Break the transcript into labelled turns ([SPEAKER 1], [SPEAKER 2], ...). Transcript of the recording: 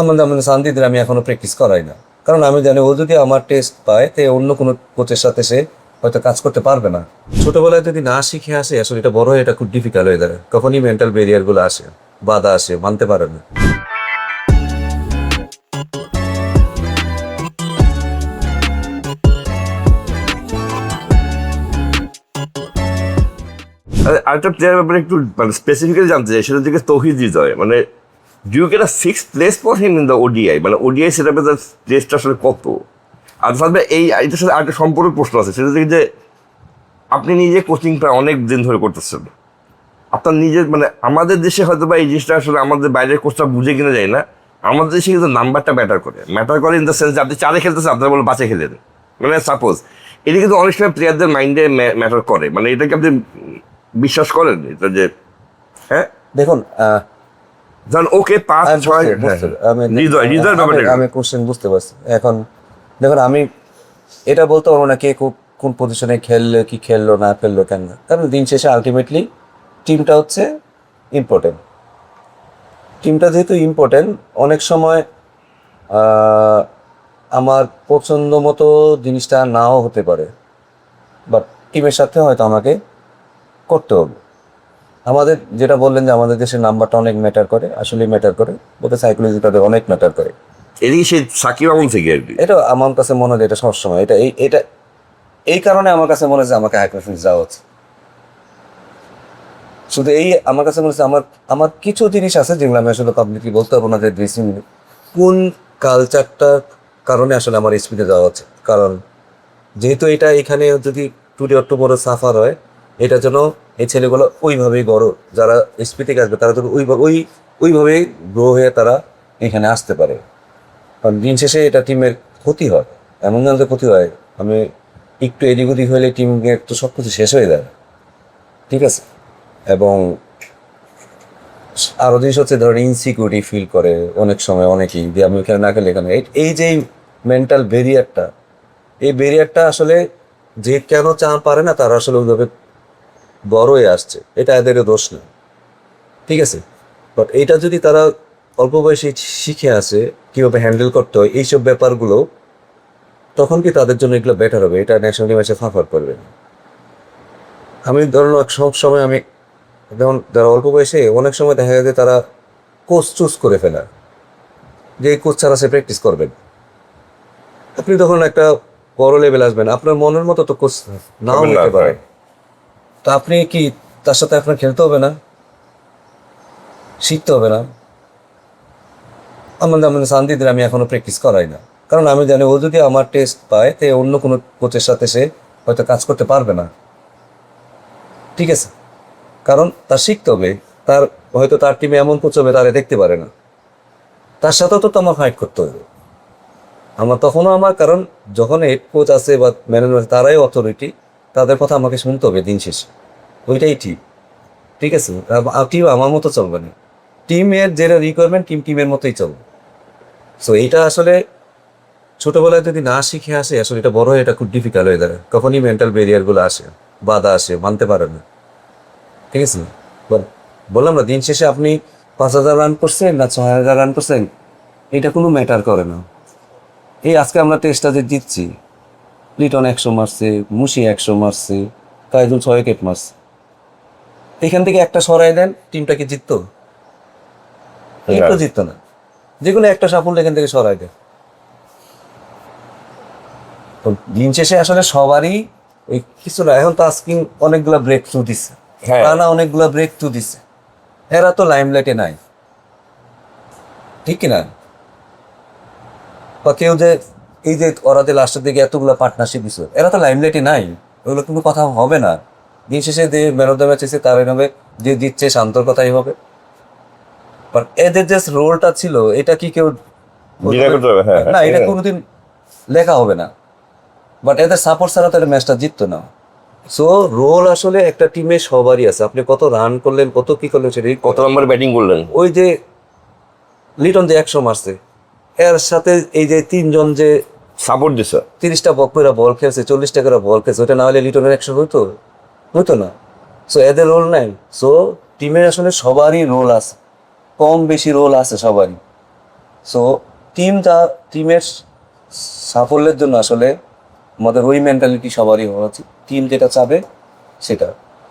[SPEAKER 1] আমাদের শান্তিদের আমি এখনো প্র্যাকটিস করাই না, কারণ আমি জানি ও যদি আমার টেস্ট পায় তো অন্য কোনো কোচের সাথে সে হয়তো কাজ করতে পারবে না। ছোটবেলায় যদি না শিখে আসে আসলে এটা বড় হয়ে এটা খুব ডিফিকাল্ট হয়ে দাঁড়ায়, তখনই মেন্টাল ব্যারিয়ার গুলো আসে, বাধা আসে, মানতে পারে না।
[SPEAKER 2] আরেকটা প্লেয়ার ব্যাপারে একটু মানে স্পেসিফিক্যালি জানতে চাই, সেটা থেকে তৌহিদ হৃদয়, মানে do you get a fixed place for him in the ODI, মানে ওডিআই সেটাপে তার প্লেসটা আসলে কত? আর তাহলে এইটার সাথে আরেকটা সম্পূর্ণ প্রশ্ন আছে, সেটা থেকে যে আপনি নিজে কোচিংটা অনেক দিন ধরে করতেছেন, আপনার নিজের মানে আমাদের দেশে হয়তো বা এই জিনিসটা আসলে আমাদের বাইরের কোচটা বুঝে কিনা যায় না, আমাদের দেশে কিন্তু নাম্বারটা ম্যাটার করে ইন দ্য সেন্স যে আপনি চারে খেলতেছেন আপনারা বলে বাঁচে খেলেন, মানে সাপোজ এটা কিন্তু অনেক সময় প্লেয়ারদের মাইন্ডে ম্যাটার করে, মানে এটাকে আপনি বিশ্বাস করেন এটা যে হ্যাঁ
[SPEAKER 1] দেখুন,
[SPEAKER 2] ধরেন ওকে পাঁচ ছয় হৃদয়ের ব্যাপারে
[SPEAKER 1] আমি কোশ্চেন বুঝতে পারছি এখন। দেখুন, আমি এটা বলতে পারবো না কে কোন পজিশনে খেললো কি খেললো না খেললো কেন, কারণ দিন শেষে আলটিমেটলি টিমটা হচ্ছে ইম্পর্টেন্ট। টিমটা যেহেতু ইম্পর্টেন্ট, অনেক সময় আমার পছন্দ মতো জিনিসটা নাও হতে পারে, বাট টিমের সাথে হয়তো আমাকে করতে হবে। আমাদের যেটা বললেন যে আমাদের দেশের নাম্বারটা অনেক ম্যাটার করে, আসলে ম্যাটার করে, ওটা সাইকোলজি তাদের অনেক ম্যাটার করে।
[SPEAKER 2] এদিকে সেই সাকিব আমল থেকে আর কি
[SPEAKER 1] এটা আমার কাছে মনে হয় এটা সবসময় এটা এই কারণে আমার কাছে মনে হচ্ছে আমাকে হাই পারফরমেন্স যাওয়া হচ্ছে। শুধু আমার কাছে মনে হচ্ছে আমার আমার কিছু জিনিস আছে যেগুলো আমি আসলে পাবলিকলি বলতে পারবো না, যে ড্রেসিং কোন কালচারটার কারণে আসলে আমার স্পিডে যাওয়া হচ্ছে। কারণ যেহেতু এটা এখানে যদি টুডে অর টুমরো সাফার হয়, এটা যেন এই ছেলেগুলো ওইভাবেই বড়, যারা স্পিড থেকে আসবে তারা যেন ওইভাবেই গ্রো হয়ে তারা এখানে আসতে পারে। কারণ দিন শেষে এটা টিমের ক্ষতি হয়, এমন না যে ক্ষতি হয়, আমি একটু এদিক ওদিক হলে টিমের তো সব কিছু শেষ হয়ে যায়, ঠিক আছে। এবং আরো জিনিস হচ্ছে ধরেন ইনসিকিউরিটি ফিল করে অনেক সময় অনেকেই, যে আমি ওখানে না গেলে এখানে এই যে মেন্টাল ব্যারিয়ারটা, এই ব্যারিয়ারটা আসলে যে কেন পারে না তারা আসলে ওইভাবে বড় হয়ে আসছে, এটা এদের দোষ না, ঠিক আছে। বাট এইটা যদি তারা অল্প বয়সে শিখে আসে কীভাবে হ্যান্ডেল করতে হয় এইসব ব্যাপারগুলো, তখন কি তাদের জন্য এগুলো বেটার হবে, এটা ন্যাশনাল ম্যাচে সাফার করবে। আমি ধরুন সব সময় আমি যেমন যারা অল্প বয়সে অনেক সময় দেখা যায় যে তারা কোচ চুজ করে ফেলা, যে কোচ ছাড়া সে প্র্যাকটিস করবেন। আপনি তখন একটা বড় লেভেল আসবেন, আপনার মনের মতো তো কোচ নাও হতে পারে, তো আপনি কি তার সাথে আপনার খেলতে হবে না, শিখতে হবে না? আমাদের শান্তিদের আমি এখনো প্র্যাকটিস করাই না, কারণ আমি জানি ও যদি আমার টেস্ট পায় তো অন্য কোনো কোচের সাথে সে হয়তো কাজ করতে পারবে না, ঠিক আছে। কারণ তার শিখতে হবে, তার হয়তো তার টিমে এমন কোচ হবে তারা দেখতে পারে না, তার সাথেও তো আমার ফাইট করতে হবে আমার তখনও আমার, কারণ যখন হেড কোচ আছে বা ম্যানেজমেন্ট তারাই অথরিটি, তাদের কথা আমাকে শুনতে হবে দিন শেষে, ওইটাই ঠিক, ঠিক আছে। টিম আমার মতো চলবে না, টিমের যেটা রিকোয়ারমেন্ট টিমের মতোই চলবে। সো এইটা আসলে ছোটবেলায় যদি না শিখে আসে আসলে এটা বড় হয়ে এটা খুব ডিফিকাল্ট হয়ে দাঁড়ায়, তখনই মেন্টাল ব্যারিয়ারগুলো আসে, বাধা আসে, মানতে পারে না, ঠিক আছে। বললাম না, দিন শেষে আপনি 5,000 রান করছেন না 6,000 রান করছেন, এটা কোনো ম্যাটার করে না। এই আজকে আমরা টেস্টটা যে জিতছি, লিটন 100 মারছে, মুশি 100 মারছে, তাইজুল 6 উইকেট মারছে, এখান থেকে একটা সরাই দেন টিমটা কি জিততো? একটু জিততো না। যেগুলো একটা সাফল্য এখান থেকে সরাই দেন, তো দিন শেষে আসলে সবারই ওই কিছু না। এখন তাস্কিন অনেকগুলা ব্রেক থ্রু দিচ্ছে, রানা অনেকগুলা ব্রেক থ্রু দিচ্ছে, এরা তো লাইমলাইটে নাই, ঠিক কিনা? বা কেউ যে এই যে ওরা যে লাস্টের দিকে এতগুলো পার্টনারশিপ দিচ্ছে, এরা তো লাইমলাইটে নাই, ওগুলো কোনো কথা হবে না। দিন শেষে যে ম্যান অফ দ্য ম্যাচ এসে তার হবে, যে দিচ্ছে শান্তর কথাই হবে। বাট এদের যে রোলটা ছিল এটা কি কেউ না, এটা কোনোদিন লেখা হবে না। বাট এদের সাপোর্ট ছাড়া তাদের ম্যাচটা জিততো না। সো রোল আসলে একটা টিমে সবারই আছে, আপনি কত রান করলেন কত কি করলেন সেটা,
[SPEAKER 2] কত নম্বর ব্যাটিং করলেন,
[SPEAKER 1] ওই যে লিটন যে 100 মারছে, এর সাথে এই যে 3 জন যে
[SPEAKER 2] সাপোর্ট দিছে,
[SPEAKER 1] 30টা বকরা বল খেলছে, 40টা করে বল খেলছে, ওটা না হলে লিটনের 100 হতো না। সো এদের রোল নাই। সো টিমের আসলে সবারই রোল আছে, কম বেশি রোল আছে সবারই। সো টিমের সাফল্যের জন্য আসলে আমাদের ওই মেন্টালিটি সবারই হওয়া উচিত। টিম যেটা চাবে সেটা